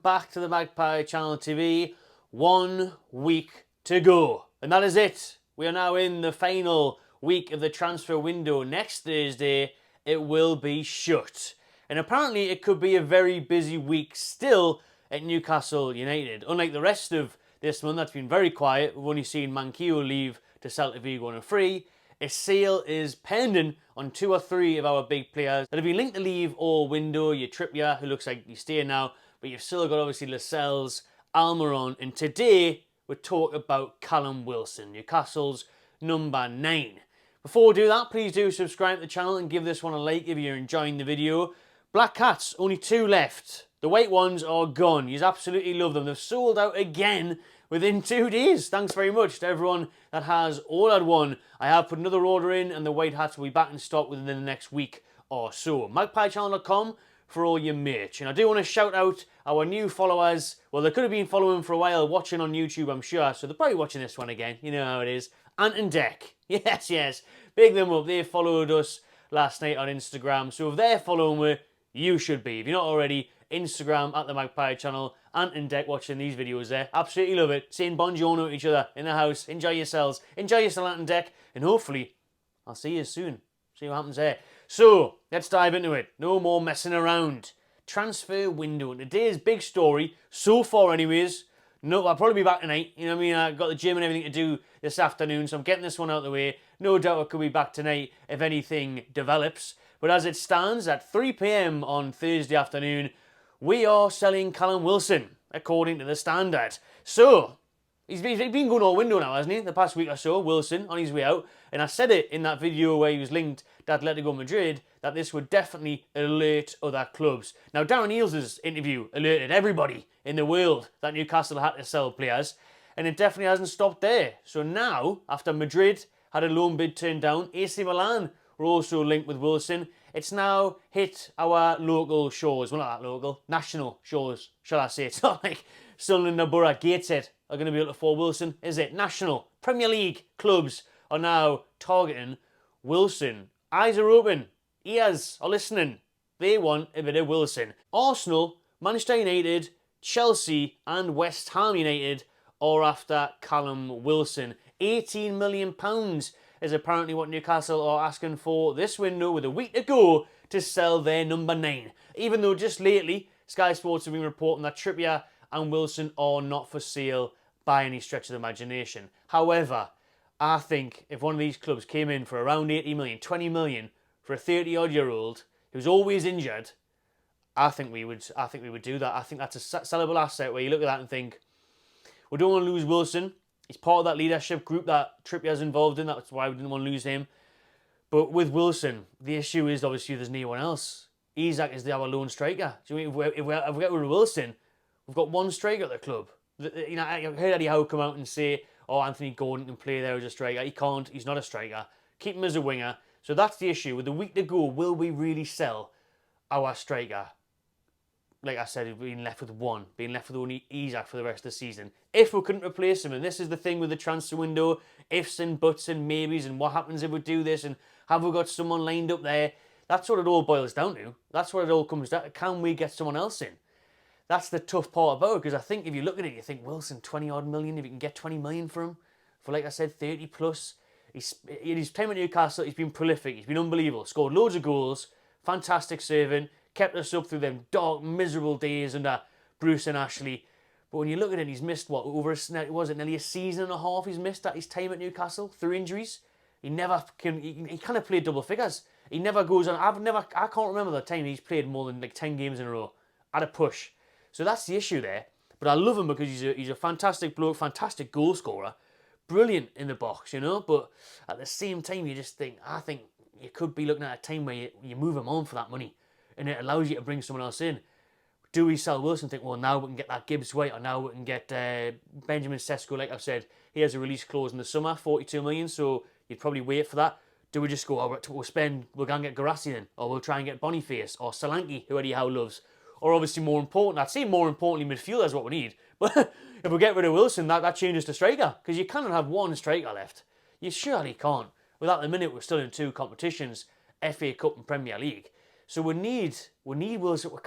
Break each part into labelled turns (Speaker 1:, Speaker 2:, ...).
Speaker 1: back to the Magpie Channel TV. 1 week to go. And that is it. We are now in the final week of the transfer window. Next Thursday, it will be shut. And apparently it could be a very busy week still at Newcastle United. Unlike the rest of this month, that's been very quiet. We've only seen Manquillo leave to Celta Vigo on a free. A sale is pending on 2 or 3 of our big players that have been linked to leave all window. Your Trippier, who looks like he's staying now, but you've still got obviously Lascelles, Almiron, and today we talk about Callum Wilson, Newcastle's number 9. Before we do that, please do subscribe to the channel and give this one a like if you're enjoying the video. Black Cats, only 2 left. The white ones are gone. You absolutely love them. They've sold out again within 2 days. Thanks very much to everyone that has ordered one. I have put another order in and the white hats will be back in stock within the next week or so. MagpieChannel.com for all your merch. And I do want to shout out our new followers. Well, they could have been following for a while, watching on YouTube, I'm sure. So they're probably watching this one again. You know how it is. Ant and Deck. Yes. Big them up. They followed us last night on Instagram. So if they're following me, you should be. If you're not already, Instagram at the Magpie Channel. Ant and Deck watching these videos there. Absolutely love it. Saying buongiorno to each other in the house. Enjoy yourselves. Enjoy yourself, Ant and Deck. And hopefully, I'll see you soon. See what happens there. So, let's dive into it. No more messing around. Transfer window. Today's big story, so far anyways. No, I'll probably be back tonight. You know what I mean? I've got the gym and everything to do this afternoon, so I'm getting this one out of the way. No doubt I could be back tonight if anything develops. But as it stands, at 3 p.m. on Thursday afternoon, we are selling Callum Wilson, according to the Standard. So, he's been going all window now, hasn't he? The past week or so, Wilson, on his way out. And I said it in that video where he was linked to Atletico Madrid, that this would definitely alert other clubs. Now, Darren Eales' interview alerted everybody in the world that Newcastle had to sell players. And it definitely hasn't stopped there. So now, after Madrid had a loan bid turned down, AC Milan were also linked with Wilson. It's now hit our local shores. Well, not that local, national shores, shall I say. It's not like Sunderland or Borough, Gateshead are going to be able to afford Wilson, is it? National Premier League clubs are now targeting Wilson. Eyes are open. Ears are listening. They want a bit of Wilson. Arsenal, Manchester United, Chelsea and West Ham United are after Callum Wilson. £18 million is apparently what Newcastle are asking for this window with a week to go to sell their number 9. Even though just lately, Sky Sports have been reporting that Trippier and Wilson are not for sale by any stretch of the imagination. However, I think if one of these clubs came in for around 80 million, 20 million for a 30-odd-year-old who's always injured, I think we would do that. I think that's a sellable asset where you look at that and think, we don't want to lose Wilson. He's part of that leadership group that Trippier's involved in. That's why we didn't want to lose him. But with Wilson, the issue is obviously there's no one else. Isak is our lone striker. Do you mean if we get rid of Wilson, we've got one striker at the club. You know, I heard Eddie Howe come out and say, "Oh, Anthony Gordon can play there as a striker." He can't. He's not a striker. Keep him as a winger. So that's the issue. With the week to go, will we really sell our striker? Like I said, we've been left with one. Being left with only Isak for the rest of the season. If we couldn't replace him, and this is the thing with the transfer window, ifs and buts and maybes, and what happens if we do this, and have we got someone lined up there? That's what it all boils down to. That's what it all comes down to. Can we get someone else in? That's the tough part about it, because I think if you look at it, you think, Wilson, 20-odd million, if you can get 20 million for him, for like I said, 30 plus. In his time at Newcastle, he's been prolific, he's been unbelievable, scored loads of goals, fantastic servant, kept us up through them dark, miserable days under Bruce and Ashley. But when you look at it, he's missed, what, nearly a season and a half he's missed at his time at Newcastle through injuries. He never can, he kind of played double figures. He never goes on, I can't remember the time he's played more than like 10 games in a row at a push. So that's the issue there. But I love him because he's a fantastic bloke, fantastic goal scorer, brilliant in the box, you know. But at the same time, you just think, I think you could be looking at a time where you move him on for that money, and it allows you to bring someone else in. Do we sell Wilson? Think, well, now we can get that Gibbs White, or now we can get Benjamin Sesko. Like I've said, he has a release clause in the summer, 42 million. So you'd probably wait for that. Do we just go, oh, we'll go and get Garassi then, or we'll try and get Boniface or Solanke, who Eddie Howe loves. Or obviously more important, I'd say more importantly, midfielder is what we need. But if we get rid of Wilson, that changes to striker. Because you cannot have one striker left. You surely can't. Without the minute, we're still in 2 competitions, FA Cup and Premier League. So we need Wilson. We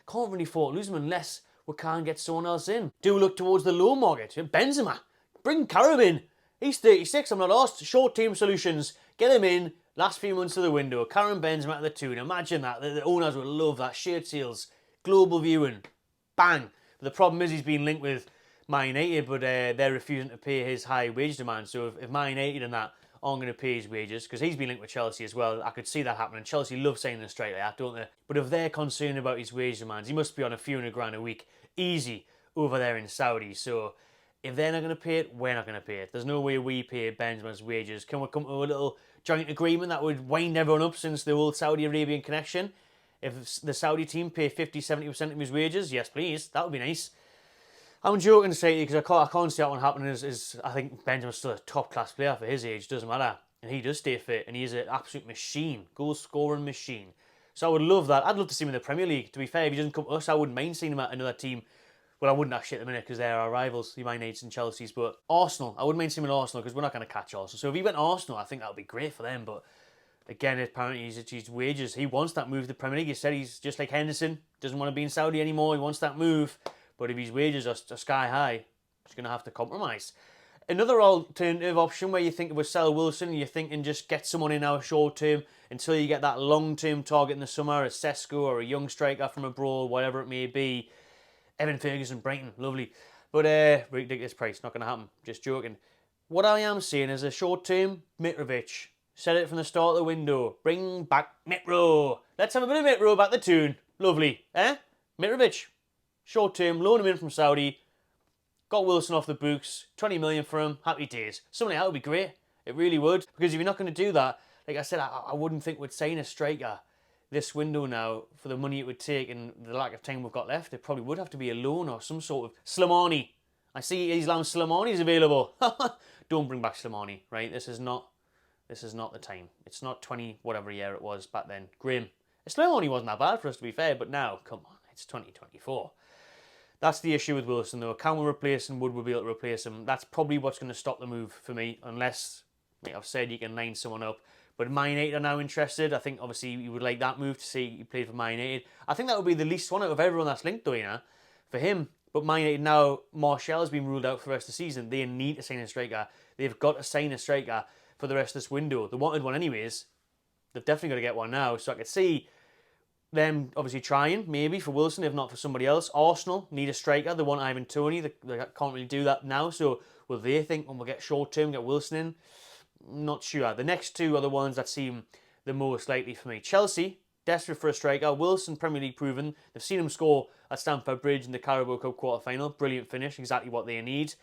Speaker 1: can't really afford to lose him unless we can't get someone else in. Do look towards the low market. Benzema, bring Callum in. He's 36, I'm not asked. Short-term solutions, get him in. Last few months of the window, Callum Benzema at the tune. Imagine that. The owners would love that. Shirt sales, global viewing, bang. But the problem is he's been linked with Man United, but they're refusing to pay his high wage demand. So if Man United and that aren't going to pay his wages, because he's been linked with Chelsea as well, I could see that happening. Chelsea love signing a striker like that, don't they? But if they're concerned about his wage demands, he must be on a few £100 a week, easy, over there in Saudi. So if they're not going to pay it, we're not going to pay it. There's no way we pay Benzema's wages. Can we come to a little joint agreement that would wind everyone up since the whole Saudi Arabian connection? If the Saudi team pay 50-70% of his wages, yes please, that would be nice. I'm joking to say because I can't see that one happening. I think Benzema's still a top class player for his age, doesn't matter. And he does stay fit, and he is an absolute machine, goal scoring machine. So I would love that. I'd love to see him in the Premier League. To be fair, if he doesn't come to us, I wouldn't mind seeing him at another team. Well, I wouldn't actually at the minute because they're our rivals, the Man United and Chelsea's. But Arsenal, I wouldn't mind seeing him in Arsenal because we're not going to catch Arsenal. So if he went to Arsenal, I think that would be great for them. But again, apparently it's his wages. He wants that move to the Premier League. He said he's just like Henderson, doesn't want to be in Saudi anymore. He wants that move. But if his wages are sky high, he's going to have to compromise. Another alternative option where you think with Callum Wilson, you're thinking just get someone in now short term until you get that long-term target in the summer, a Sesko or a young striker from abroad, whatever it may be. Evan Ferguson, Brighton, lovely. But ridiculous price, not going to happen. Just joking. What I am saying is a short term, Mitrovic. Said it from the start of the window. Bring back Mitro. Let's have a bit of Mitro back the tune. Lovely. Mitrovic. Short term, loan him in from Saudi. Got Wilson off the books. 20 million for him. Happy days. Something like that would be great. It really would. Because if you're not going to do that, like I said, I wouldn't think we'd sign a striker this window now for the money it would take and the lack of time we've got left. It probably would have to be a loan or some sort of Slimani. I see Islam Slimani is available. Don't bring back Slimani, right? This is not the time. It's not 20 whatever year it was back then. Grim. Slimani wasn't that bad for us to be fair, but now, come on, it's 2024. That's the issue with Wilson though. Can we replace him? Would we be able to replace him? That's probably what's going to stop the move for me, unless, like I've said, you can line someone up. But Man United are now interested. I think obviously you would like that move to see he played for Man United. I think that would be the least one out of everyone that's linked though, you know, for him. But Man United now, Martial has been ruled out for the rest of the season. They need to sign a striker. They've got to sign a striker for the rest of this window. They wanted one anyways. They've definitely got to get one now. So I could see them obviously trying, maybe for Wilson, if not for somebody else. Arsenal need a striker. They want Ivan Toney. They can't really do that now. So will they think, when we'll get short term, get Wilson in? Not sure. The next two are the ones that seem the most likely for me. Chelsea, desperate for a striker. Wilson, Premier League proven. They've seen him score at Stamford Bridge in the Carabao Cup quarter-final. Brilliant finish, exactly what they need.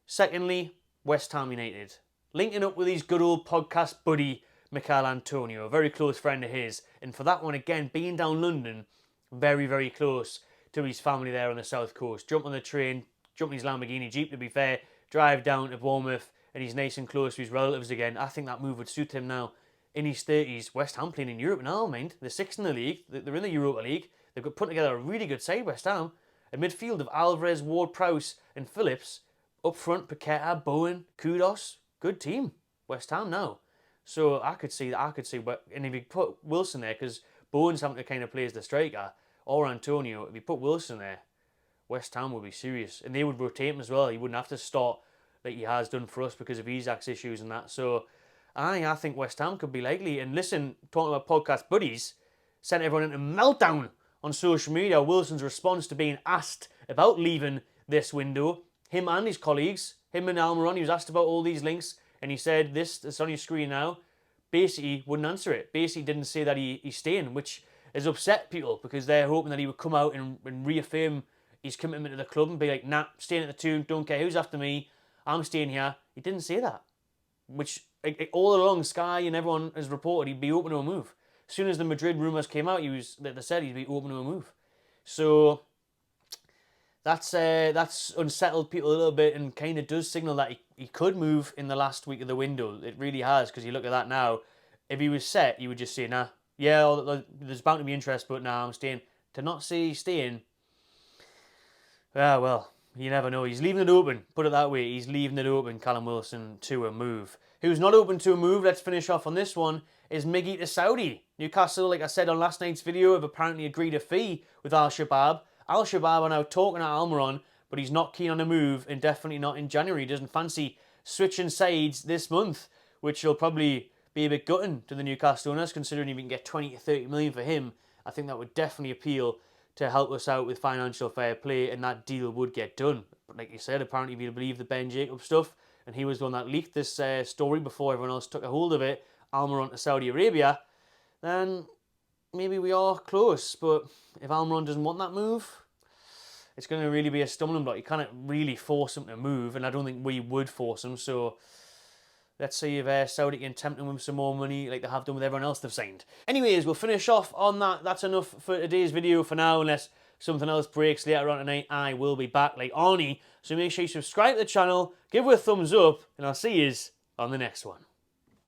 Speaker 1: Secondly, West Ham United. Linking up with his good old podcast buddy, Miguel Antonio, a very close friend of his. And for that one, again, being down London, very, very close to his family there on the south coast. Jump on the train, jump in his Lamborghini Jeep, to be fair, drive down to Bournemouth, and he's nice and close to his relatives again. I think that move would suit him now. In his 30s, West Ham playing in Europe now, mind. They're sixth in the league. They're in the Europa League. They've got put together a really good side, West Ham. A midfield of Alvarez, Ward-Prowse and Phillips. Up front, Paqueta, Bowen, Kudos. Good team. West Ham now. So I could see that. And if you put Wilson there, because Bowen's having to kind of play as the striker, or Antonio, if you put Wilson there, West Ham would be serious. And they would rotate him as well. He wouldn't have to start like he has done for us because of Isaac's issues and that. So I think West Ham could be likely. And listen, talking about podcast buddies, sent everyone into meltdown on social media. Wilson's response to being asked about leaving this window. Him and his colleagues, him and Almiron, he was asked about all these links. And he said, it's on your screen now, basically wouldn't answer it. Basically didn't say that he's staying, which has upset people because they're hoping that he would come out and reaffirm his commitment to the club and be like, nah, staying at the tune, don't care who's after me, I'm staying here. He didn't say that, which all along Sky and everyone has reported he'd be open to a move. As soon as the Madrid rumours came out, they said he'd be open to a move. So that's unsettled people a little bit and kind of does signal that he could move in the last week of the window. It really has, because you look at that now. If he was set, you would just say, nah, yeah, there's bound to be interest, but nah, I'm staying. To not say he's staying, well, you never know. He's leaving it open, put it that way. He's leaving it open, Callum Wilson, to a move. Who's not open to a move, let's finish off on this one, is Miggy to Saudi. Newcastle, like I said on last night's video, have apparently agreed a fee with Al-Shabaab. Al-Shabaab are now talking to Almiron, but he's not keen on a move, and definitely not in January. He doesn't fancy switching sides this month, which will probably be a bit gutting to the Newcastle owners, considering if we can get 20 to 30 million for him. I think that would definitely appeal to help us out with financial fair play, and that deal would get done. But like you said, apparently if you believe the Ben Jacobs stuff, and he was the one that leaked this story before everyone else took a hold of it, Almiron to Saudi Arabia, then maybe we are close. But if Almiron doesn't want that move, it's going to really be a stumbling block. You can't really force him to move, and I don't think we would force him. So let's see if Saudi can tempt him with some more money like they have done with everyone else they've signed. Anyways, we'll finish off on that. That's enough for today's video for now, unless something else breaks later on tonight. I will be back like Arnie. So make sure you subscribe to the channel, give it a thumbs up, and I'll see you on the next one.